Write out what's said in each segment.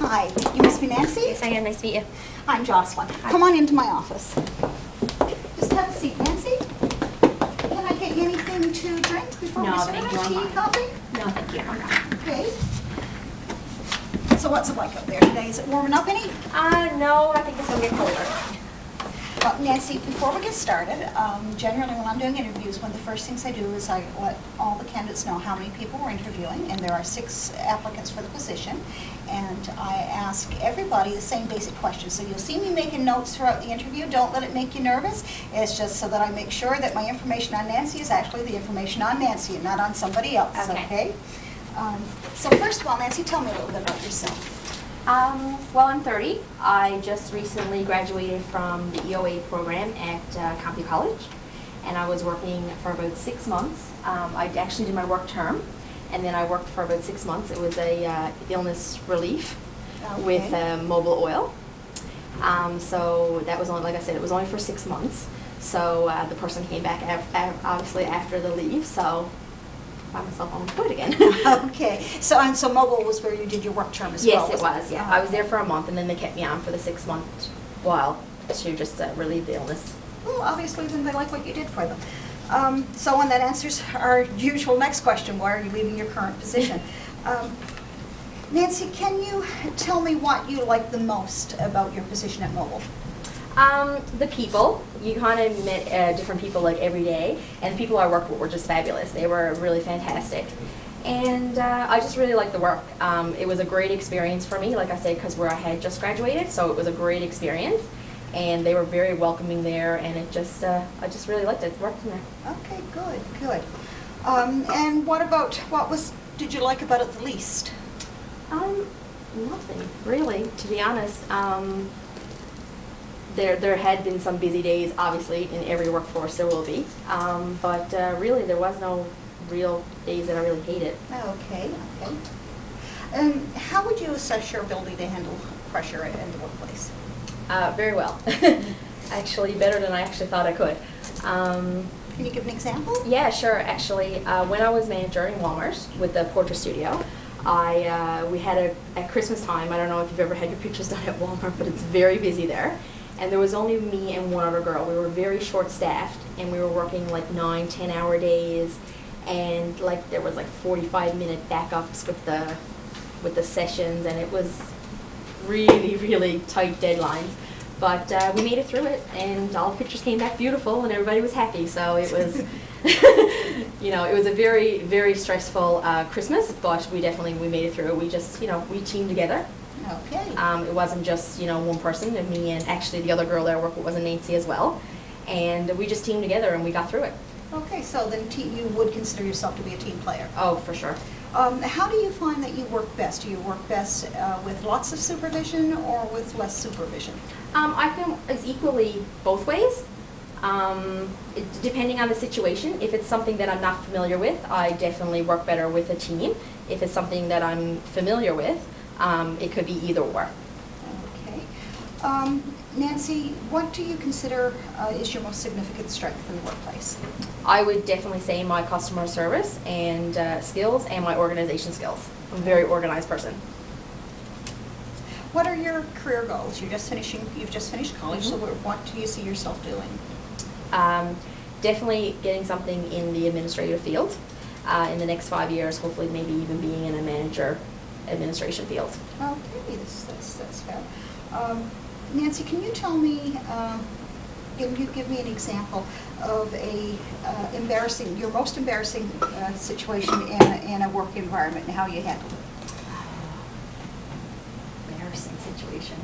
Hi, you must be Nancy? Yes, I am. Nice to meet you. I'm Jocelyn. Hi. Come on into my office. Just have a seat, Nancy. Can I get you anything to drink before No, we start? thank you, I'm Tea, fine. coffee? No, thank you. I'm not. Okay. So what's it like out there today? Is it warming up any? No, I think it's going to get colder. Well, Nancy, before we get started, generally when I'm doing interviews, one of the first things I do is I let all the candidates know how many people we're interviewing, and there are 6 applicants for the position, and I ask everybody the same basic questions. So you'll see me making notes throughout the interview. Don't let it make you nervous. It's just so that I make sure that my information on Nancy is actually the information on Nancy and not on somebody else, okay? So first of all, Nancy, tell me a little bit about yourself. Well, I'm 30. I just recently graduated from the EOA program at CompU College, and I was working for about 6 months. I actually did my work term, and then I worked for about 6 months. It was a illness relief with mobile oil. So that was only, like I said, it was only for 6 months. So the person came back obviously after the leave, so I found myself unemployed again. Okay, so mobile was where you did your work term as well? Yes, it was, yeah. I was there for a month, and then they kept me on for the 6 month while to just relieve the illness. Well, obviously then they like what you did for them. So and that answers our usual next question, why are you leaving your current position? Nancy, can you tell me what you like the most about your position at Mobile? The people. You kind of met different people like every day, and the people I worked with were just fabulous. They were really fantastic. And I just really liked the work. It was a great experience for me, like I said, because I had just graduated, so it was a great experience. And they were very welcoming there, and it just, I just really liked it, working there. Okay, good, good. And what did you like about it the least? Nothing, really, to be honest. There had been some busy days, obviously, in every workforce there will be. But really, there was no real days that I really hated. Okay, okay. How would you assess your ability to handle pressure in the workplace? Very well. Actually, better than I actually thought I could. Can you give an example? Yeah, sure. Actually, when I was manager in Walmart with the portrait studio, we had at Christmas time, I don't know if you've ever had your pictures done at Walmart, but it's very busy there. And there was only me and one other girl. We were very short-staffed, and we were working like 9, 10-hour days, and like there was like 45-minute backups with the sessions, and it was really, really tight deadlines. But we made it through it, and all the pictures came back beautiful, and everybody was happy. So it was, you know, it was a very, very stressful Christmas, but we made it through. We just, you know, we teamed together. Okay. It wasn't just, you know, one person, and me and actually the other girl that I worked with was Nancy as well. And we just teamed together, and we got through it. Okay, so then you would consider yourself to be a team player? Oh, for sure. How do you find that you work best? Do you work best with lots of supervision or with less supervision? I think it's equally both ways. Depending on the situation. If it's something that I'm not familiar with, I definitely work better with a team. If it's something that I'm familiar with, it could be either or. Okay. Nancy, what do you consider is your most significant strength in the workplace? I would definitely say my customer service and skills and my organization skills. I'm a very organized person. What are your career goals? You've just finished college, so what do you see yourself doing? Definitely getting something in the administrative field. In the next 5 years, hopefully maybe even being in a manager administration field. Okay, that's fair. Nancy, can you tell me, can you give me an example of your most embarrassing situation in a work environment and how you handled it? Embarrassing situation.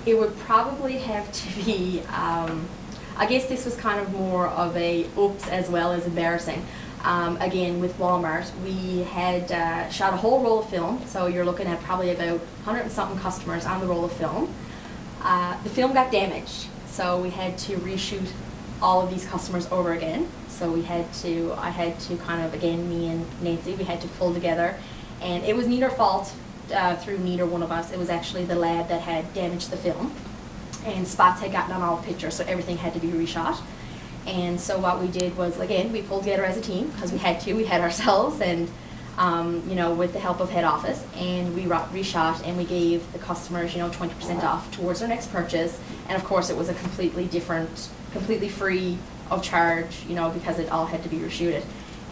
It would probably have to be, I guess this was kind of more of a oops as well as embarrassing. Again, with Walmart, we had shot a whole roll of film, so you're looking at probably about 100 and something customers on the roll of film. The film got damaged, so we had to reshoot all of these customers over again. So I had to kind of, again, me and Nancy, we had to pull together, and it was neither fault through neither one of us. It was actually the lab that had damaged the film, and spots had gotten on all the pictures, so everything had to be reshot. And so what we did was, again, we pulled together as a team because we had ourselves, and you know, with the help of head office, and we reshot, and we gave the customers, you know, 20% off towards their next purchase. And of course, it was a completely different, completely free of charge, you know, because it all had to be reshooted.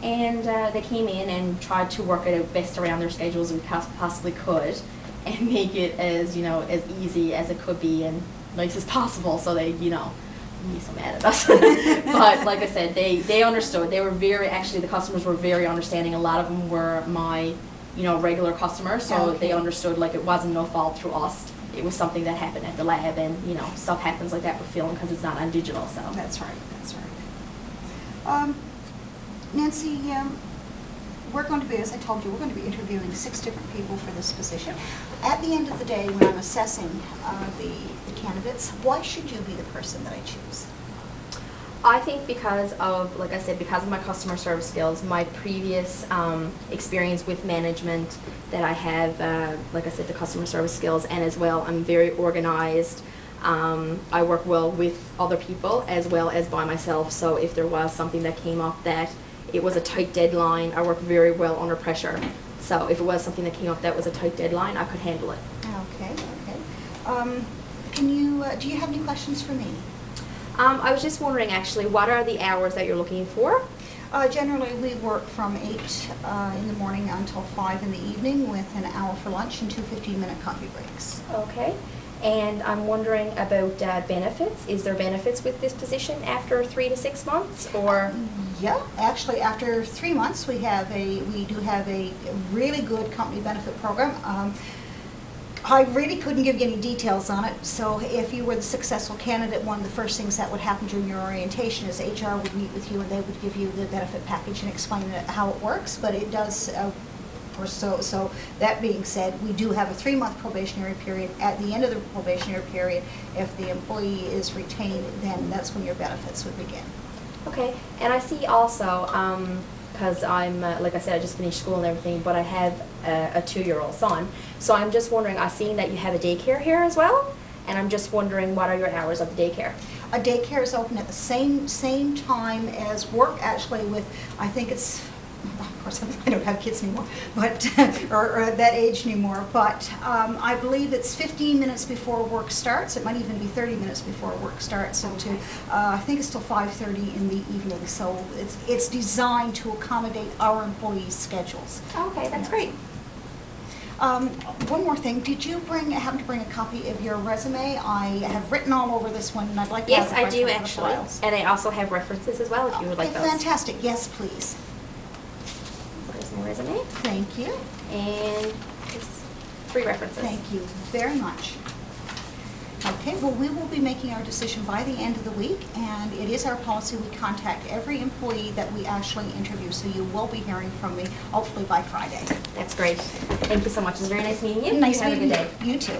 And they came in and tried to work it out best around their schedules we possibly could, and make it as, you know, as easy as it could be and nice as possible. So they, you know, be so mad at us. But like I said, they understood. They were actually the customers were very understanding. A lot of them were my, you know, regular customers, so Okay. they understood, like, it wasn't no fault through us. It was something that happened at the lab, and, you know, stuff happens like that with film because it's not on digital. So That's right, that's right. Nancy, we're going to be, as I told you, we're going to be interviewing 6 different people for this position. At the end of the day, when I'm assessing the candidates, why should you be the person that I choose? I think because of, like I said, because of my customer service skills, my previous experience with management, that I have, like I said, the customer service skills, and as well, I'm very organized. I work well with other people as well as by myself, so if there was something that came up that it was a tight deadline, I work very well under pressure. So if it was something that came up that was a tight deadline, I could handle it. Okay, okay. Do you have any questions for me? I was just wondering, actually, what are the hours that you're looking for? Generally, we work from 8 in the morning until 5 in the evening with an hour for lunch and 2 15-minute coffee breaks. Okay. And I'm wondering about benefits. Is there benefits with this position after 3 to 6 months, or? Yeah, actually, after 3 months, we do have a really good company benefit program. I really couldn't give you any details on it, so if you were the successful candidate, one of the first things that would happen during your orientation is HR would meet with you and they would give you the benefit package and explain how it works, but it does, so that being said, we do have a 3-month probationary period. At the end of the probationary period, if the employee is retained, then that's when your benefits would begin. Okay, and I see also, because I'm, like I said, I just finished school and everything, but I have a 2-year-old son. So I'm just wondering, I've seen that you have a daycare here as well, and I'm just wondering, what are your hours of the daycare? A daycare is open at the same time as work, actually, with, I think it's, of course, I don't have kids anymore, but or that age anymore, but I believe it's 15 minutes before work starts. It might even be 30 minutes before work starts, and I think it's till 5:30 in the evening. So it's designed to accommodate our employees' schedules. Okay, that's great. One more thing, did you happen to bring a copy of your resume? I have written all over this one, and I'd like to Yes, have the I do rest of the actually, files. and I also have references as well if you would like Okay, those. fantastic. Yes, please. There's my resume, Thank you. and just 3 references. Thank you very much. Okay, well, we will be making our decision by the end of the week, and it is our policy we contact every employee that we actually interview, so you will be hearing from me hopefully by Friday. That's great. Thank you so much. It was very nice meeting you. Nice Have a meeting good day. you. You too.